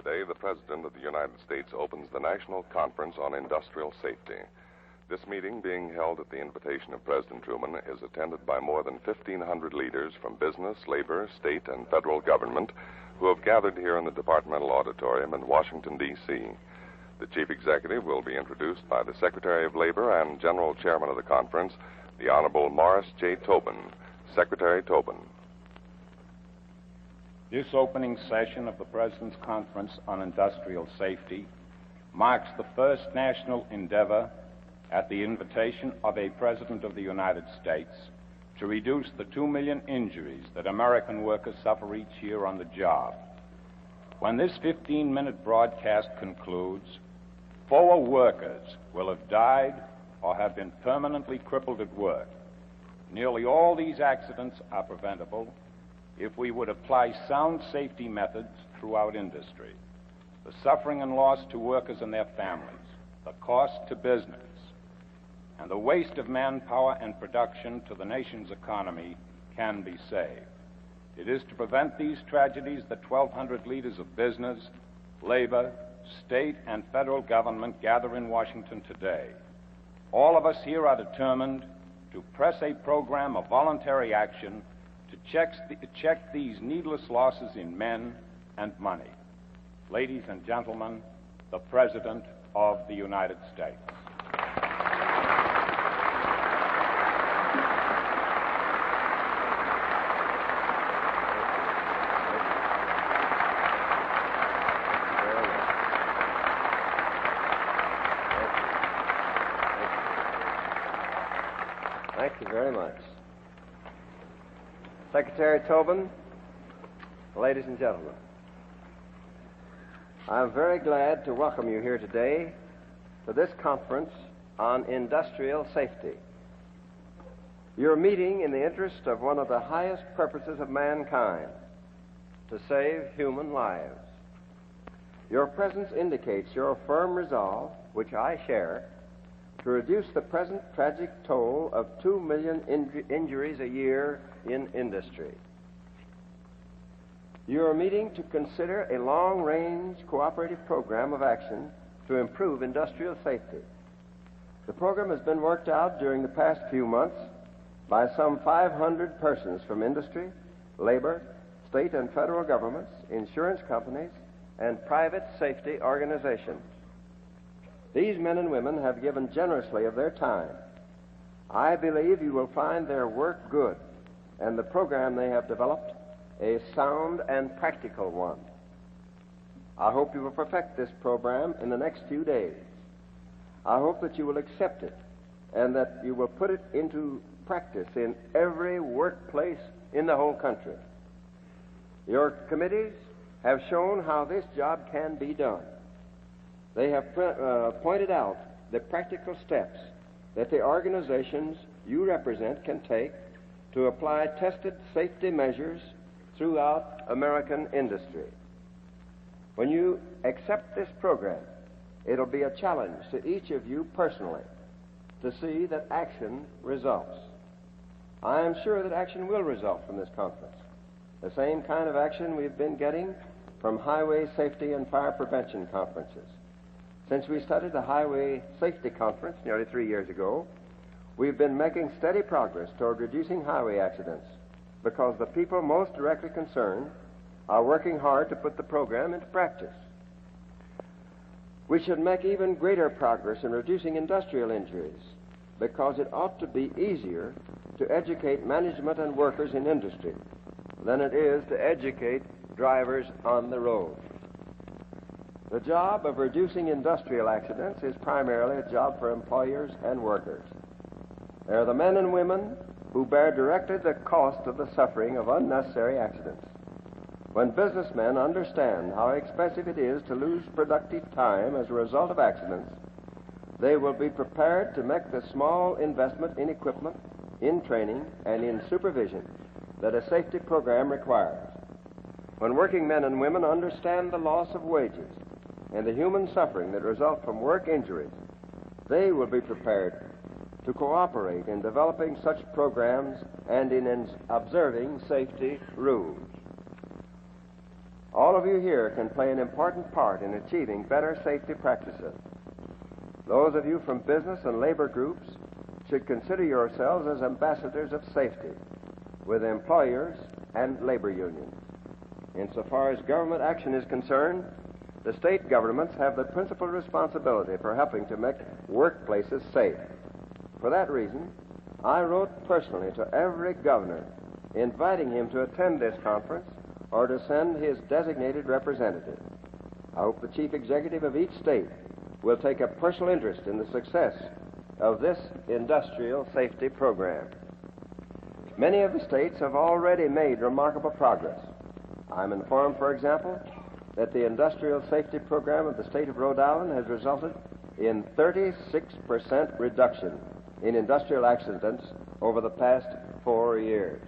Today, the President of the United States opens the National Conference on Industrial Safety. This meeting, being held at the invitation of President Truman, is attended by more than 1,500 leaders from business, labor, state, and federal government who have gathered here in the Departmental Auditorium in Washington, D.C. The Chief Executive will be introduced by the Secretary of Labor and General Chairman of the conference, the Honorable Morris J. Tobin. Secretary Tobin. This opening session of the President's Conference on Industrial Safety marks the first national endeavor at the invitation of a President of the United States to reduce the 2 million injuries that American workers suffer each year on the job. When this 15-minute broadcast concludes, 4 workers will have died or have been permanently crippled at work. Nearly all these accidents are preventable if we would apply sound safety methods throughout industry. The suffering and loss to workers and their families, the cost to business, and the waste of manpower and production to the nation's economy can be saved. It is to prevent these tragedies that 1,200 leaders of business, labor, state, and federal government gather in Washington today. All of us here are determined to press a program of voluntary action to check these needless losses in men and money. Ladies and gentlemen, the President of the United States. Thank you very much. Secretary Tobin, ladies and gentlemen, I'm very glad to welcome you here today to this conference on industrial safety. You're meeting in the interest of one of the highest purposes of mankind, to save human lives. Your presence indicates your firm resolve, which I share, to reduce the present tragic toll of 2 million injuries a year in industry. You are meeting to consider a long-range cooperative program of action to improve industrial safety. The program has been worked out during the past few months by some 500 persons from industry, labor, state and federal governments, insurance companies, and private safety organizations. These men and women have given generously of their time. I believe you will find their work good and the program they have developed a sound and practical one. I hope you will perfect this program in the next few days. I hope that you will accept it and that you will put it into practice in every workplace in the whole country. Your committees have shown how this job can be done. They have pointed out the practical steps that the organizations you represent can take to apply tested safety measures throughout American industry. When you accept this program, it'll be a challenge to each of you personally to see that action results. I am sure that action will result from this conference. The same kind of action we've been getting from highway safety and fire prevention conferences. Since we started the Highway Safety Conference nearly 3 years ago, we've been making steady progress toward reducing highway accidents because the people most directly concerned are working hard to put the program into practice. We should make even greater progress in reducing industrial injuries because it ought to be easier to educate management and workers in industry than it is to educate drivers on the road. The job of reducing industrial accidents is primarily a job for employers and workers. They are the men and women who bear directly the cost of the suffering of unnecessary accidents. When businessmen understand how expensive it is to lose productive time as a result of accidents, they will be prepared to make the small investment in equipment, in training, and in supervision that a safety program requires. When working men and women understand the loss of wages and the human suffering that result from work injuries, they will be prepared to cooperate in developing such programs and in observing safety rules. All of you here can play an important part in achieving better safety practices. Those of you from business and labor groups should consider yourselves as ambassadors of safety with employers and labor unions. Insofar as government action is concerned, the state governments have the principal responsibility for helping to make workplaces safe. For that reason, I wrote personally to every governor inviting him to attend this conference or to send his designated representative. I hope the chief executive of each state will take a personal interest in the success of this industrial safety program. Many of the states have already made remarkable progress. I'm informed, for example, that the industrial safety program of the state of Rhode Island has resulted in 36% reduction in industrial accidents over the past 4 years.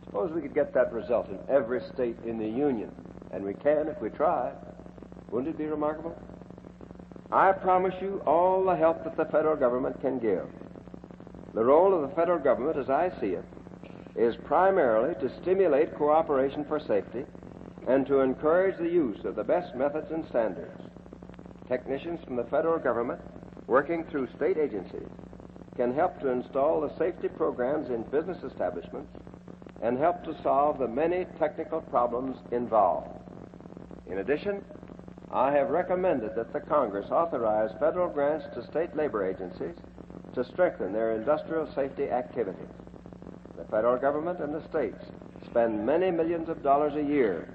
Suppose we could get that result in every state in the Union, and we can if we try. Wouldn't it be remarkable? I promise you all the help that the federal government can give. The role of the federal government, as I see it, is primarily to stimulate cooperation for safety and to encourage the use of the best methods and standards. Technicians from the federal government, working through state agencies, can help to install the safety programs in business establishments and help to solve the many technical problems involved. In addition, I have recommended that the Congress authorize federal grants to state labor agencies to strengthen their industrial safety activities. The federal government and the states spend many millions of dollars a year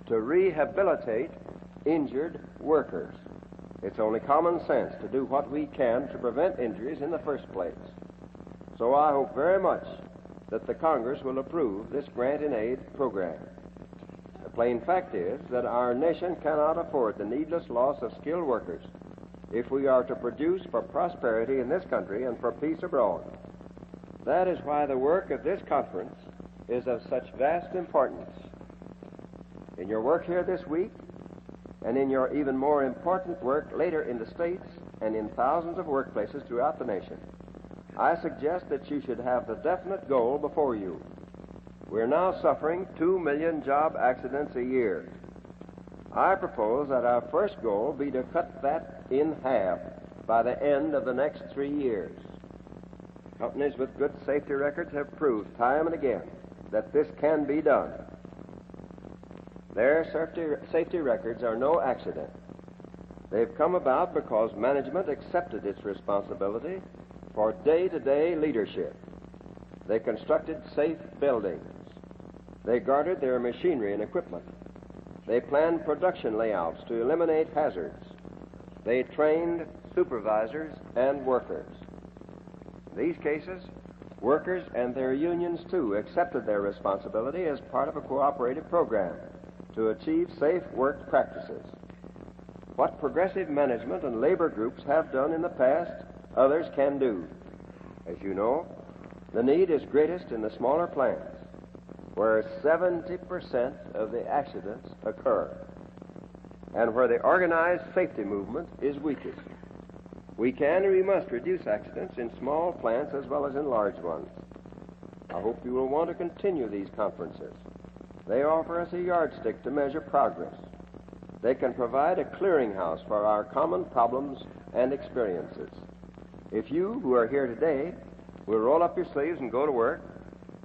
to rehabilitate injured workers. It's only common sense to do what we can to prevent injuries in the first place. So I hope very much that the Congress will approve this grant-in-aid program. The plain fact is that our nation cannot afford the needless loss of skilled workers if we are to produce for prosperity in this country and for peace abroad. That is why the work of this conference is of such vast importance. In your work here this week, and in your even more important work later in the states and in thousands of workplaces throughout the nation, I suggest that you should have the definite goal before you. We're now suffering 2 million job accidents a year. I propose that our first goal be to cut that in half by the end of the next 3 years. Companies with good safety records have proved time and again that this can be done. Their safety records are no accident. They've come about because management accepted its responsibility for day-to-day leadership. They constructed safe buildings. They guarded their machinery and equipment. They planned production layouts to eliminate hazards. They trained supervisors and workers. In these cases, workers and their unions, too, accepted their responsibility as part of a cooperative program to achieve safe work practices. What progressive management and labor groups have done in the past, others can do. As you know, the need is greatest in the smaller plants, where 70% of the accidents occur, and where the organized safety movement is weakest. We can and we must reduce accidents in small plants as well as in large ones. I hope you will want to continue these conferences. They offer us a yardstick to measure progress. They can provide a clearinghouse for our common problems and experiences. If you, who are here today, will roll up your sleeves and go to work,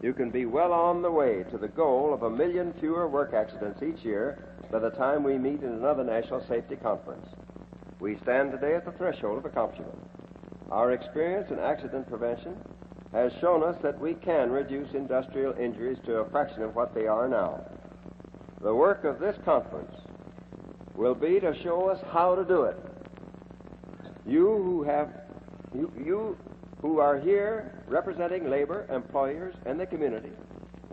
you can be well on the way to the goal of 1 million fewer work accidents each year by the time we meet in another National Safety Conference. We stand today at the threshold of accomplishment. Our experience in accident prevention has shown us that we can reduce industrial injuries to a fraction of what they are now. The work of this conference will be to show us how to do it. You who are here representing labor, employers, and the community,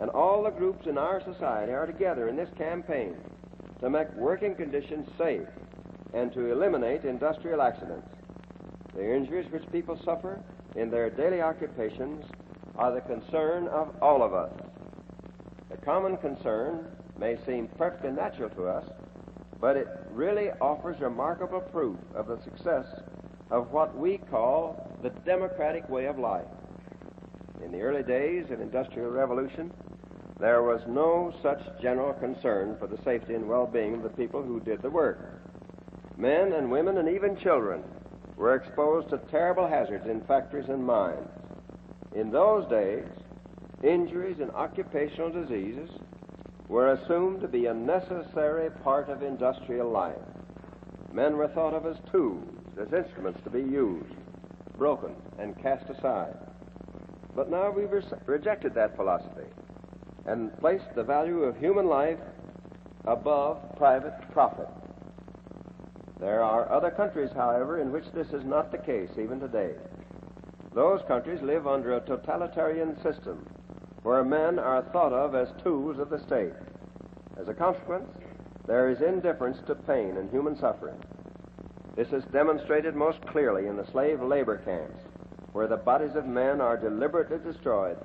and all the groups in our society are together in this campaign to make working conditions safe and to eliminate industrial accidents. The injuries which people suffer in their daily occupations are the concern of all of us. The common concern may seem perfectly natural to us, but it really offers remarkable proof of the success of what we call the democratic way of life. In the early days of the Industrial Revolution, there was no such general concern for the safety and well-being of the people who did the work. Men and women and even children were exposed to terrible hazards in factories and mines. In those days, injuries and occupational diseases were assumed to be a necessary part of industrial life. Men were thought of as tools, as instruments to be used, broken, and cast aside. But now we've rejected that philosophy and placed the value of human life above private profit. There are other countries, however, in which this is not the case even today. Those countries live under a totalitarian system where men are thought of as tools of the state. As a consequence, there is indifference to pain and human suffering. This is demonstrated most clearly in the slave labor camps, where the bodies of men are deliberately destroyed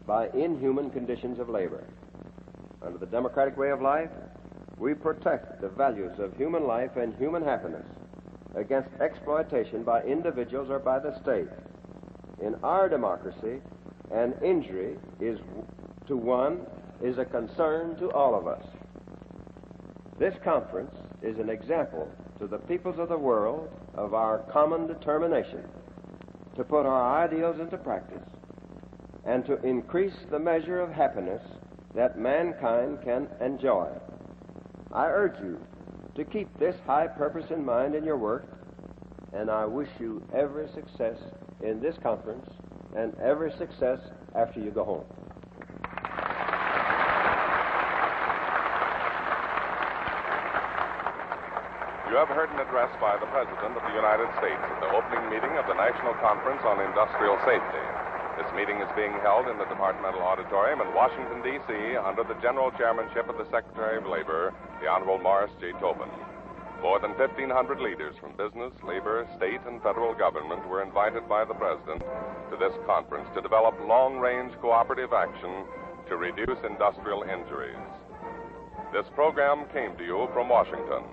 by inhuman conditions of labor. Under the democratic way of life, we protect the values of human life and human happiness against exploitation by individuals or by the state. In our democracy, an injury to one is a concern to all of us. This conference is an example to the peoples of the world of our common determination to put our ideals into practice and to increase the measure of happiness that mankind can enjoy. I urge you to keep this high purpose in mind in your work, and I wish you every success in this conference and every success after you go home. You have heard an address by the President of the United States at the opening meeting of the National Conference on Industrial Safety. This meeting is being held in the Departmental Auditorium in Washington, D.C., under the general chairmanship of the Secretary of Labor, the Honorable Morris J. Tobin. More than 1,500 leaders from business, labor, state, and federal government were invited by the President to this conference to develop long-range cooperative action to reduce industrial injuries. This program came to you from Washington.